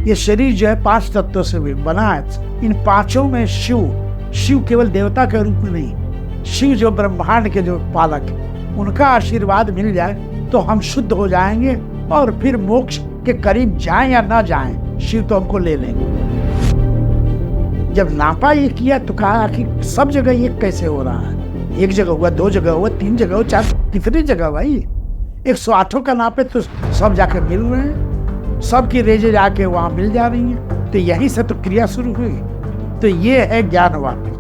ये शरीर जो है 5 तत्वों से भी बना है। इन पांचों में शिव केवल देवता के रूप में नहीं, शिव जो ब्रह्मांड के जो पालक है, उनका आशीर्वाद मिल जाए तो हम शुद्ध हो जाएंगे और फिर मोक्ष के करीब जाएं या ना जाएं, शिव तो हमको ले लेंगे। जब नापा ये किया तो कहा कि सब जगह ये कैसे हो रहा है, एक जगह हुआ, 2 जगह हुआ, 3 जगह हुआ, 4, कितनी जगह भाई? 108 का नापे तो सब जाके मिल रहे हैं, सबकी रेजे जाके वहां मिल जा रही हैं। तो यहीं से तो क्रिया शुरू हुई। तो ये है ज्ञानवापी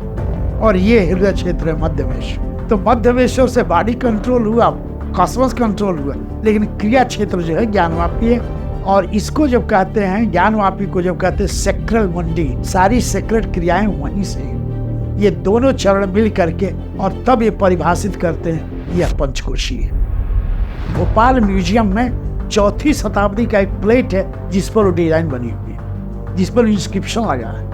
और ये हृदय क्षेत्र है मध्यमेश। तो मध्यमेशों से बॉडी कंट्रोल हुआ, कॉस्मोस कंट्रोल हुआ, लेकिन क्रिया क्षेत्र जो है ज्ञानवापी है। और इसको जब कहते हैं ज्ञानवापी को जब कहते हैं सेक्रल मंडी, सारी सेक्रेट क्रियाएं वहीं से, ये दोनों चरण मिल करके और तब ये परिभाषित करते हैं यह पंचकोशी है। भोपाल म्यूजियम में 4वीं शताब्दी का एक प्लेट है जिस पर वो डिजाइन बनी हुई है, जिस पर इंस्क्रिप्शन लगा है।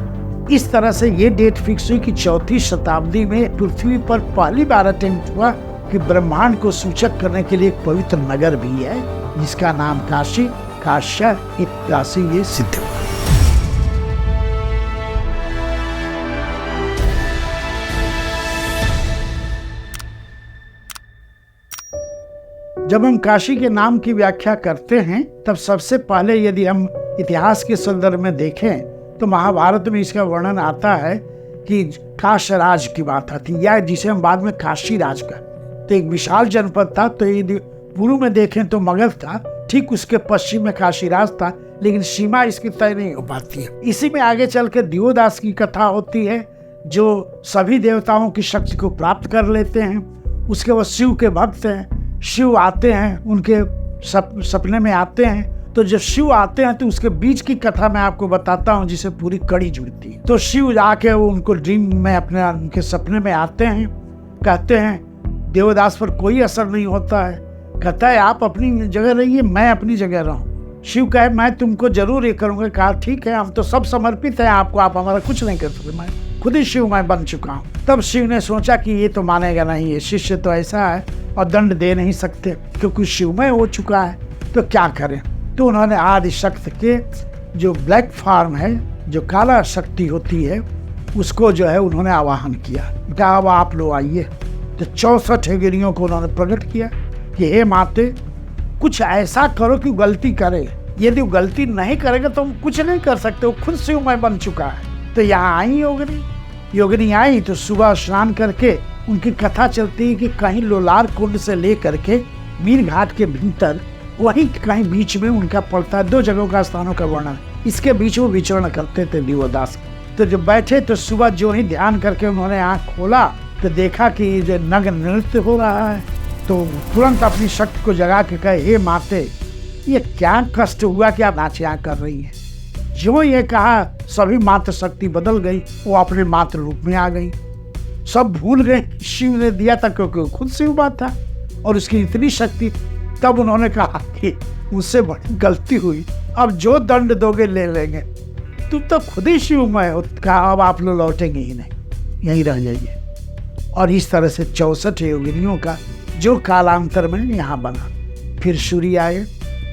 इस तरह से ये डेट फिक्स हुई कि 4वीं शताब्दी में पृथ्वी पर पहली बार अटेम्प्ट हुआ कि ब्रह्मांड को सूचक करने के लिए एक पवित्र नगर भी है जिसका नाम काशी, काश्य इत्यादि ये सिद्ध हुआ। जब हम काशी के नाम की व्याख्या करते हैं तब सबसे पहले यदि हम इतिहास के संदर्भ में देखें तो महाभारत में इसका वर्णन आता है कि काशराज की बात आती, या जिसे हम बाद में काशी राज का। तो एक विशाल जनपद था, तो यदि पूर्व में देखें तो मगध था, ठीक उसके पश्चिम में काशीराज था, लेकिन सीमा इसकी तय नहीं हो पाती है। इसी में आगे चल के दियोदास की कथा होती है जो सभी देवताओं की शक्ति को प्राप्त कर लेते हैं। उसके बाद शिव के भक्त हैं, शिव आते हैं, उनके सपने में आते हैं। तो जब शिव आते हैं तो उसके बीच की कथा मैं आपको बताता हूँ जिसे पूरी कड़ी जुड़ती है। तो शिव आके वो उनको ड्रीम में उनके सपने में आते हैं, कहते हैं देवदास पर कोई असर नहीं होता है, कहता है आप अपनी जगह रहिए, मैं अपनी जगह रहूं। शिव कहे मैं तुमको जरूर ये करूंगा। कहा ठीक है, हम तो सब समर्पित हैं आपको, आप हमारा कुछ नहीं कर सकते, मैं खुद ही शिव मैं बन चुका हूँ। तब शिव ने सोचा कि ये तो मानेगा नहीं, ये शिष्य तो ऐसा है और दंड दे नहीं सकते क्योंकि शिवमय हो चुका है, तो क्या करें। तो उन्होंने आदि शक्ति के जो ब्लैक फॉर्म है, जो काला शक्ति होती है, उसको जो है उन्होंने आवाहन किया। कहा अब आप लोग आइए। तो 64 गिरियों को उन्होंने प्रकट किया कि हे माते कुछ ऐसा करो कि गलती करे, यदि वो गलती नहीं करेगा तो हम कुछ नहीं कर सकते, वो खुद शिवमय बन चुका है। तो यहाँ आई योगिनी आई तो सुबह स्नान करके उनकी कथा चलती है कि कहीं लोलार कुंड से लेकर के मीर घाट के भीतर वहीं कहीं बीच में उनका पड़ता है। 2 जगहों का स्थानों का वर्णन, इसके बीच वो विचरण करते थे दियोदास। तो जब बैठे तो सुबह जो ही ध्यान करके उन्होंने आँख खोला तो देखा कि जो नग्न नृत्य हो रहा है। तो तुरंत अपनी शक्ति को जगा के कहे हे माते ये क्या कष्ट हुआ कि आप नाचिया कर रही है। जो ये कहा सभी मात्र शक्ति बदल गई, वो अपने मात्र रूप में आ गई। सब भूल गए शिव ने दिया था क्योंकि खुद शिव बात था और उसकी इतनी शक्ति। तब उन्होंने कहा कि मुझसे बड़ी गलती हुई, अब जो दंड दोगे ले लेंगे, तुम तो खुद ही शिवमय हो। कहा अब आप लोग लौटेंगे ही नहीं, यहीं रह जाइए। और इस तरह से 64 योगिनियों का जो कालांतर में यहाँ बना। फिर सूर्य आए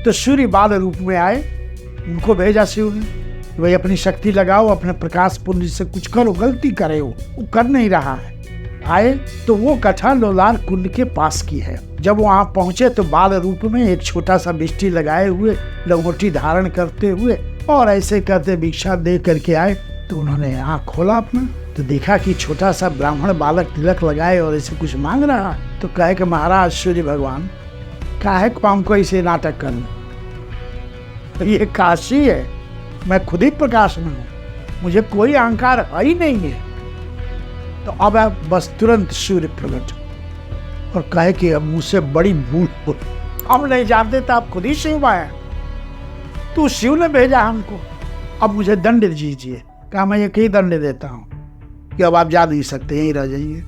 तो सूर्य बाल रूप में आए, उनको भेजा शिव ने, वही अपनी शक्ति लगाओ, अपने प्रकाश पुंज से कुछ करो, गलती करे वो कर नहीं रहा है। आए तो वो कथा लोलार कुंड के पास की है। जब वहाँ पहुँचे तो बाल रूप में एक छोटा सा बिष्टी लगाए हुए, लंगोटी धारण करते हुए और ऐसे करते भिक्षा दे करके आए। तो उन्होंने आँख खोला अपना तो देखा कि छोटा सा ब्राह्मण बालक तिलक लगाए और ऐसे कुछ मांग रहा है। तो कहे कि महाराज सूर्य भगवान काहे को हमको ऐसे नाटक करना, तो ये काशी है, मैं खुद ही प्रकाश में हूँ, मुझे कोई अहंकार है ही नहीं है। तो अब आप बस तुरंत सूर्य प्रकट और कहे कि अब मुझसे बड़ी भूल हो, हम नहीं जानते थे आप खुद ही शिव आए, तो शिव ने भेजा हमको, अब मुझे दंड दीजिए। कहा मैं एक ही दंड देता हूँ कि अब आप जा नहीं सकते, यहीं रह जाइए।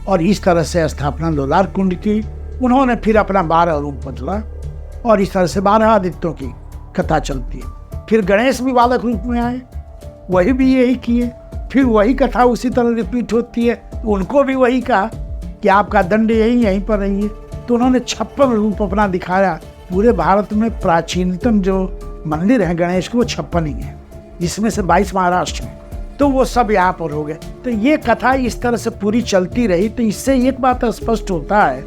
और इस तरह से स्थापना लोलार कुंड की। उन्होंने फिर अपना 12 रूप बदला और इस तरह से 12 आदित्यों की कथा चलती है। फिर गणेश भी बालक रूप में आए, वही भी यही किए। फिर वही कथा उसी तरह रिपीट होती है। तो उनको भी वही कहा कि आपका दंड यहीं पर रहिए। तो उन्होंने 56 रूप अपना दिखाया। पूरे भारत में प्राचीनतम जो मंदिर है गणेश के वो 56 ही है, जिसमें से 22 महाराष्ट्र में, तो वो सब यहाँ पर हो गए। तो ये कथा इस तरह से पूरी चलती रही। तो इससे एक बात स्पष्ट होता है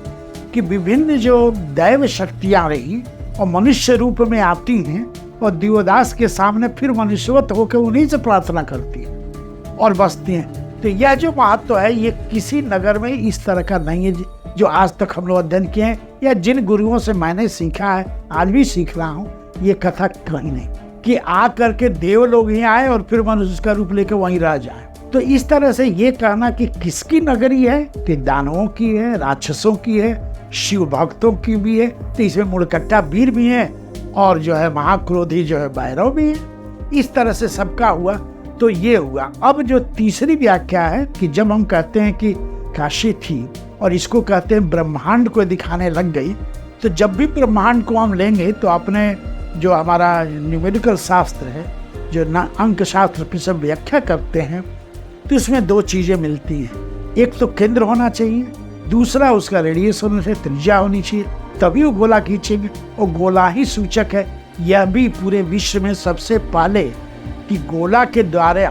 कि विभिन्न जो दैव शक्तियाँ रही और मनुष्य रूप में आती हैं और दिवदास के सामने फिर मनुष्यवत होकर उन्हीं से प्रार्थना करती हैं और बसती हैं। तो यह जो महत्व है ये किसी नगर में इस तरह का नहीं है जो आज तक हम लोग अध्ययन किए हैं या जिन गुरुओं से मैंने सीखा है, आज भी सीख रहा हूँ। ये कथा कहीं नहीं कि आ करके देव लोग ही आए और फिर मनुष्य का रूप लेकर वहीं रह जाए। तो इस तरह से ये कहना कि किसकी नगरी है, तो दानवों की है, राक्षसों की है, शिव भक्तों की भी है। तो इसमें मुड़कट्टा वीर भी है और जो है महाक्रोधी जो है भैरव भी है। इस तरह से सबका हुआ। तो ये हुआ। अब जो तीसरी व्याख्या है कि जब हम कहते हैं कि काशी थी और इसको कहते हैं ब्रह्मांड को दिखाने लग गई, तो जब भी ब्रह्मांड को हम लेंगे तो अपने जो हमारा न्यूमेरिकल शास्त्र है, जो अंक शास्त्र पे सब व्याख्या करते हैं, तो इसमें दो चीज़ें मिलती हैं। एक तो केंद्र होना चाहिए, दूसरा उसका रेडिएशन से त्रिज्या होनी चाहिए, तभी वो गोला खींचेंगे। और गोला ही सूचक है। यह भी पूरे विश्व में सबसे पहले कि गोला के द्वारा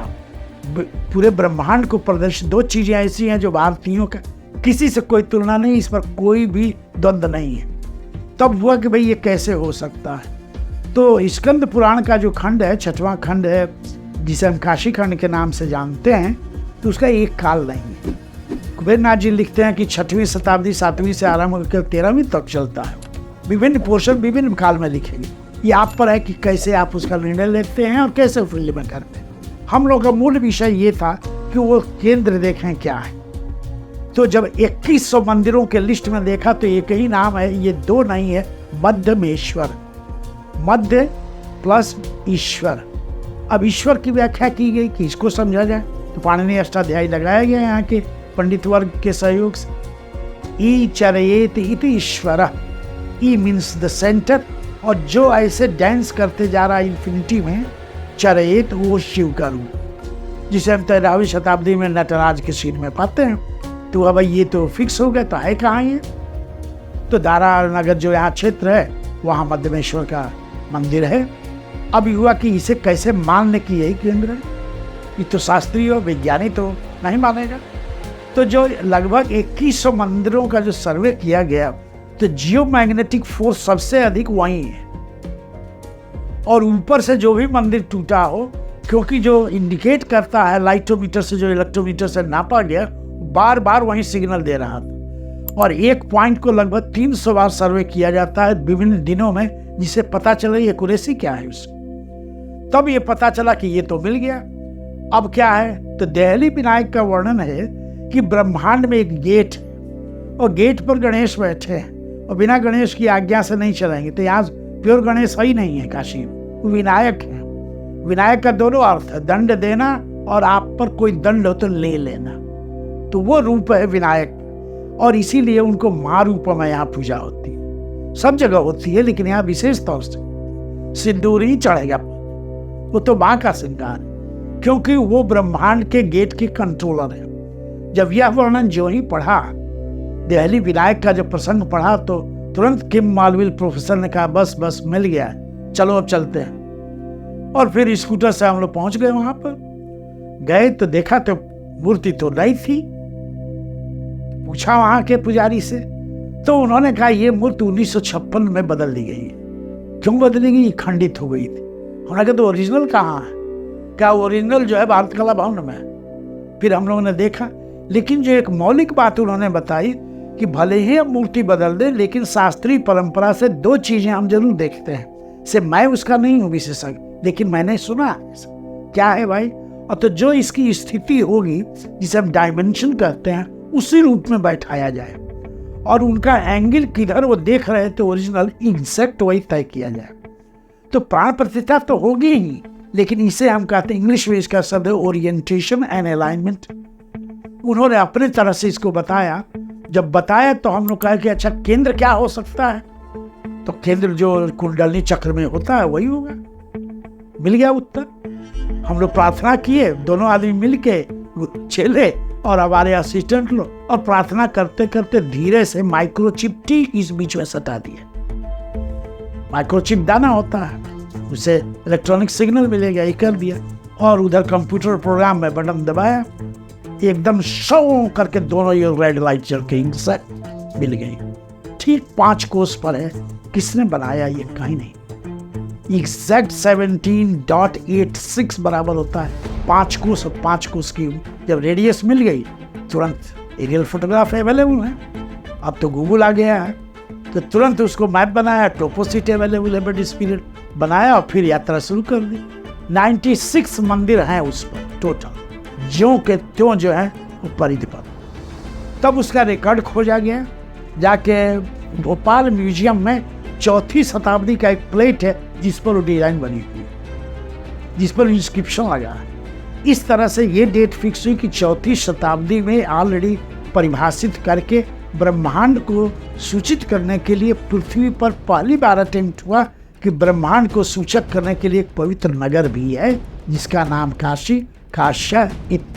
पूरे ब्रह्मांड को प्रदर्शित, दो चीज़ें ऐसी हैं जो भारतीयों का किसी से कोई तुलना नहीं, इस पर कोई भी द्वंद्व नहीं है। तब हुआ कि भाई ये कैसे हो सकता है। तो स्कंद पुराण का जो खंड है, 6वां खंड है, जिसे हम काशी खंड के नाम से जानते हैं, तो उसका एक काल नहीं है। कुबेरनाथ जी लिखते हैं कि 6वीं शताब्दी 7वीं से आरंभ होकर 13वीं तक चलता है। विभिन्न पोर्शन विभिन्न काल में लिखेंगे। ये आप पर है कि कैसे आप उसका निर्णय लेते हैं और कैसे फील्ड में करते हैं। हम लोग का मूल विषय ये था कि वो केंद्र देखें क्या है। तो जब 2100 मंदिरों के लिस्ट में देखा तो एक ही नाम है, ये दो नहीं है, मध्यमेश्वर, मध्य प्लस ईश्वर। अब ईश्वर की व्याख्या की गई कि इसको समझा जाए, तो पाणिनि अष्टाध्यायी लगाया गया यहाँ के पंडित वर्ग के सहयोग से। ई चरयेत इति ईश्वर, ई मीन्स द सेंटर, और जो ऐसे डांस करते जा रहा है इन्फिनिटी में, चरयेत वो शिव का रूप, जिसे हम 13वीं शताब्दी में नटराज के सीन में पाते हैं। तो अब ये तो फिक्स हो गया, तो है कहाँ ये? तो दारा नगर जो यहाँ क्षेत्र है वहाँ मध्यमेश्वर का मंदिर है। अब हुआ कि इसे कैसे मानने की यही केंद्र है, ये तो शास्त्रीय और वैज्ञानिक तो नहीं मानेगा। तो जो लगभग 2100 मंदिरों का जो सर्वे किया गया, तो जियो मैग्नेटिक फोर्स सबसे अधिक वहीं है। और ऊपर से जो भी मंदिर टूटा हो, क्योंकि जो इंडिकेट करता है लाइटोमीटर से, जो इलेक्ट्रोमीटर से नापा गया, बार बार वहीं सिग्नल दे रहा था। और एक पॉइंट को लगभग 300 बार सर्वे किया जाता है विभिन्न दिनों में, जिसे पता चले एक्यूरेसी क्या है उसकी। तब ये पता चला कि ये तो मिल गया। अब क्या है, तो देहली विनायक का वर्णन है कि ब्रह्मांड में एक गेट, और गेट पर गणेश बैठे हैं और बिना गणेश की आज्ञा से नहीं चलेंगे। तो यहाँ प्योर गणेश ही नहीं है काशी में, वो विनायक है। विनायक का दोनों अर्थ है, दंड देना और आप पर कोई दंड हो तो ले लेना। तो वो रूप है विनायक, और इसीलिए उनको मां रूप में यहाँ पूजा होती है। सब जगह होती है, लेकिन यहाँ विशेष तौर से सिंदूर ही चढ़ेगा, वो तो मां का श्रृंगार है, क्योंकि वो ब्रह्मांड के गेट के कंट्रोलर है। जब यह वर्णन जो ही पढ़ा, देहली विनायक का जब प्रसंग पढ़ा, तो तुरंत किम मालविल प्रोफेसर ने कहा बस बस मिल गया, चलो अब चलते हैं। और फिर स्कूटर से हम लोग पहुंच गए। वहां पर गए तो देखा तो मूर्ति तो नहीं थी। पूछा वहां के पुजारी से, तो उन्होंने कहा ये मूर्ति 1956 में बदल दी गई है। क्यों बदली गई? खंडित हो गई थी। उन्होंने कहा तो ओरिजिनल कहाँ है? क्या ओरिजिनल जो है भारत कला भवन में है। फिर हम लोगों ने देखा, लेकिन जो एक मौलिक बात उन्होंने बताई कि भले ही हम मूर्ति बदल दें, लेकिन शास्त्रीय परंपरा से दो चीजें हम जरूर देखते हैं। से मैं उसका नहीं हूँ विशेषज्ञ, लेकिन मैंने सुना। क्या है भाई? और तो जो इसकी स्थिति होगी, जिसे हम डायमेंशन कहते हैं, उसी रूप में बैठाया जाए, और उनका एंगल किधर वो देख रहे थे ओरिजिनल एग्जैक्ट वही तय किया जाए। तो प्राण प्रतिष्ठा तो होगी ही, लेकिन इसे हम कहते हैं, इंग्लिश में इसका शब्द है ओरिएंटेशन एंड अलाइनमेंट। उन्होंने अपने तरह से इसको बताया। जब बताया तो हम लोग कहा कि अच्छा केंद्र क्या हो सकता है? तो केंद्र जो कुंडलिनी चक्र में होता है वही होगा। मिल गया उत्तर। हम लोग प्रार्थना किए, दोनों आदमी मिलके चले और हमारे असिस्टेंट लोग, और प्रार्थना करते करते धीरे से माइक्रोचिप ठीक इस बीच में सटा दिए। माइक्रोचिप दाना होता है, उसे इलेक्ट्रॉनिक सिग्नल मिलेगा, ये कर दिया। और उधर कंप्यूटर प्रोग्राम में बटन दबाया, एकदम शो करके दोनों ये रेड लाइट चल के इंटरसेक्ट मिल गई। ठीक 5 कोस पर है। किसने बनाया ये कहीं नहीं। एग्जैक्ट 17.86 बराबर होता है 5 कोस, और 5 कोस की जब रेडियस मिल गई तुरंत एरियल फोटोग्राफ अवेलेबल है। अब तो गूगल आ गया है, तो तुरंत उसको मैप बनाया, टोपोसिटी अवेलेबल है, बट स्पिरिट बनाया और फिर यात्रा शुरू कर दी। 96 मंदिर हैं उस पर टोटल, ज्यों के त्यों जो है वो परिधि पर। तब उसका रिकॉर्ड खोजा गया, जाके भोपाल म्यूजियम में 4वीं शताब्दी का एक प्लेट है जिस पर वो डिजाइन बनी हुई है, जिस पर इंस्क्रिप्शन लगा है। इस तरह से ये डेट फिक्स हुई कि 4वीं शताब्दी में ऑलरेडी परिभाषित करके ब्रह्मांड को सूचित करने के लिए पृथ्वी पर पहली बार अटेम्प्ट हुआ कि ब्रह्मांड को सूचक करने के लिए एक पवित्र नगर भी है जिसका नाम काशी, काश्य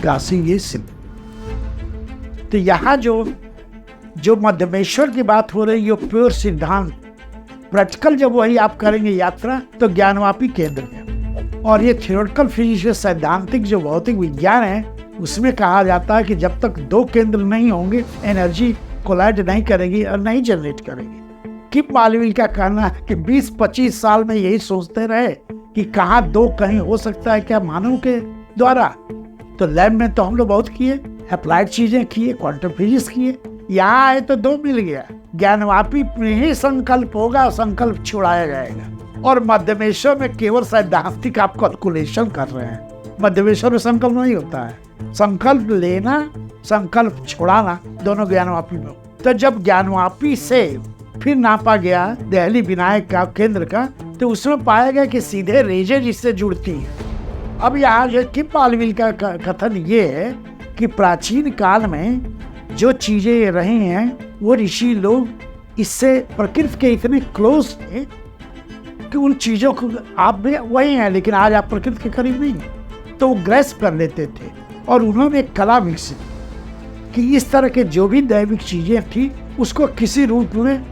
काशी ये सिद्ध। तो यहाँ जो मध्यमेश्वर की बात हो रही है, प्योर सिद्धांत प्रैक्टिकल जब वही आप करेंगे यात्रा, तो ज्ञानवापी केंद्र है। और ये थियोरेटिकल फिजिक्स, सैद्धांतिक जो भौतिक विज्ञान है, उसमें कहा जाता है कि जब तक 2 केंद्र नहीं होंगे एनर्जी कोलाइड नहीं करेगी और नहीं जनरेट करेगी। किप मालवीय का कहना है कि 20-25 साल में यही सोचते रहे कि कहाँ 2 कहीं हो सकता है क्या मानव के द्वारा। तो लैब में तो हम लोग बहुत किए, अप्लाइड चीजें किए, क्वांटम फिजिक्स किए, यहाँ आए तो 2 मिल गया। ज्ञानवापी में ही संकल्प होगा, संकल्प छुड़ाया जाएगा। और मध्यमेश्वर में केवल सैद्धांतिक आप कैलकुलेशन कर रहे हैं, मध्यमेश्वर में संकल्प नहीं होता है। संकल्प लेना, संकल्प छुड़ाना दोनों ज्ञानवापी में। तो जब ज्ञानवापी से फिर नापा गया दिल्ली विनायक का केंद्र का, तो उसमें पाया गया कि सीधे रेजे जिससे जुड़ती हैं। अब यहाँ जो किप मालवीय का कथन ये है कि प्राचीन काल में जो चीजें रही हैं वो ऋषि लोग इससे प्रकृति के इतने क्लोज थे कि उन चीजों को आप भी वही हैं, लेकिन आज आप प्रकृति के करीब नहीं, तो वो ग्रैस्प कर लेते थे। और उन्होंने एक कला विकसित कि इस तरह के जो भी दैविक चीजें थी उसको किसी रूप में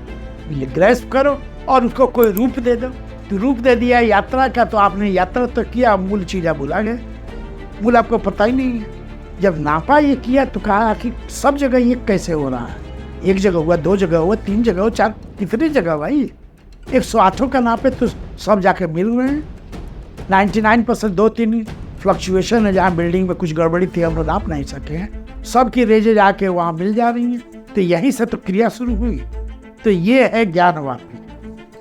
ग्रैस्प करो और उसको कोई रूप दे दो। तो रूप दे दिया यात्रा का, तो आपने यात्रा तो किया, मूल चीज़ भुला गए, मूल आपको पता ही नहीं है। जब नापा ये किया तो कहा कि सब जगह ये कैसे हो रहा है, 1 जगह हुआ, 2 जगह हुआ, 3 जगह हुआ, 4, कितनी जगह भाई, 108 का नापे तो सब जाके मिल रहे हैं। 99% 2-3 फ्लक्चुएशन है, जहाँ बिल्डिंग में कुछ गड़बड़ी थी हम लोग नाप नहीं सके हैं, सबकी रेजे जाके वहाँ मिल जा रही हैं। तो यहीं से तो क्रिया शुरू हुई। तो ये है ज्ञानवापी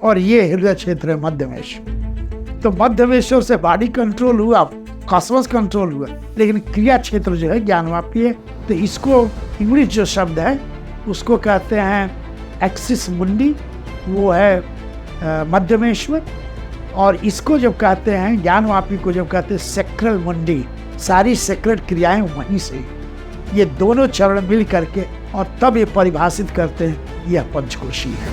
और ये हृदय क्षेत्र है मध्यमेश्वर। तो मध्यमेश्वर से बॉडी कंट्रोल हुआ, कॉस्मोस कंट्रोल हुआ, लेकिन क्रिया क्षेत्र जो है ज्ञानवापी है। तो इसको इंग्लिश जो शब्द है उसको कहते हैं एक्सिस मुंडी, वो है मध्यमेश्वर। और इसको जब कहते हैं ज्ञानवापी को जब कहते हैं सेक्रल मुंडी, सारी सेक्रेट क्रियाएं वहीं से, ये दोनों चरण मिल करके और तब ये परिभाषित करते हैं यह पंचकोशी है।